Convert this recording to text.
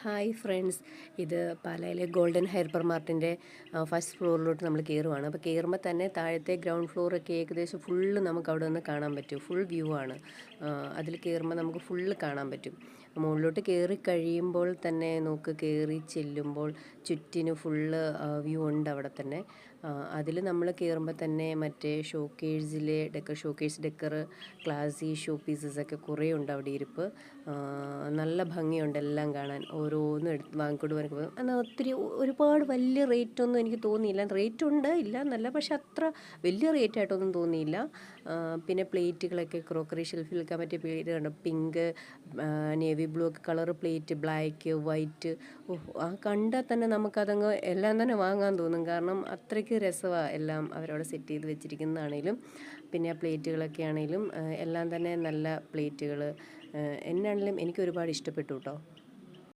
Hi friends, ഇത് പാലായിലെ golden hyper മാർട്ടിൻ്റെ first ഫ്ലോറിലോട്ട് നമ്മൾ കയറുവാണ്. അപ്പോൾ കയറുമ്പോൾ തന്നെ താഴത്തെ ഗ്രൗണ്ട് ഫ്ലോറൊക്കെ ഏകദേശം ഫുള്ള് നമുക്ക് അവിടെ നിന്ന് കാണാൻ പറ്റും. ഫുൾ വ്യൂ ആണ്. അതിൽ കയറുമ്പോൾ നമുക്ക് ഫുള്ള് കാണാൻ പറ്റും. മുകളിലോട്ട് കയറി കഴിയുമ്പോൾ തന്നെ നമുക്ക് കയറി ചെല്ലുമ്പോൾ ചുറ്റിന് ഫുള്ള് വ്യൂ ഉണ്ട് അവിടെ തന്നെ. അതിൽ നമ്മൾ കയറുമ്പോൾ തന്നെ മറ്റേ ഷോക്കേഴ്സ് ഡെക്കർ ക്ലാസി ഷോ പീസസൊക്കെ കുറേ ഉണ്ട് അവിടെ ഇരിപ്പ്. നല്ല ഭംഗിയുണ്ട് എല്ലാം കാണാൻ. ഓരോന്നും എടുത്ത് വാങ്ങിക്കൊണ്ട് വരുമ്പോൾ എന്നാൽ ഒരുപാട് വലിയ റേറ്റൊന്നും എനിക്ക് തോന്നിയില്ല. റേറ്റ് ഉണ്ട്, ഇല്ല എന്നല്ല, പക്ഷെ അത്ര വലിയ റേറ്റായിട്ടൊന്നും തോന്നിയില്ല. പിന്നെ പ്ലേറ്റുകളൊക്കെ ക്രോക്കറി ഷെൽഫിൽ വെക്കാൻ പറ്റിയ പ്ലേറ്റ് കണ്ടു. പിങ്ക്, നേവി ബ്ലൂ ഒക്കെ കളർ പ്ലേറ്റ്, ബ്ലാക്ക്, വൈറ്റ്. ആ കണ്ടാൽ തന്നെ നമുക്കതങ്ങ് എല്ലാം തന്നെ വാങ്ങാൻ തോന്നും. കാരണം അത്രയ്ക്ക് രസമാണ് എല്ലാം അവരവിടെ സെറ്റ് ചെയ്ത് വെച്ചിരിക്കുന്നതാണേലും. പിന്നെ ആ പ്ലേറ്റുകളൊക്കെ ആണെങ്കിലും എല്ലാം തന്നെ നല്ല പ്ലേറ്റുകൾ. എന്നാണെങ്കിലും എനിക്ക് ഒരുപാട് ഇഷ്ടപ്പെട്ടു കേട്ടോ.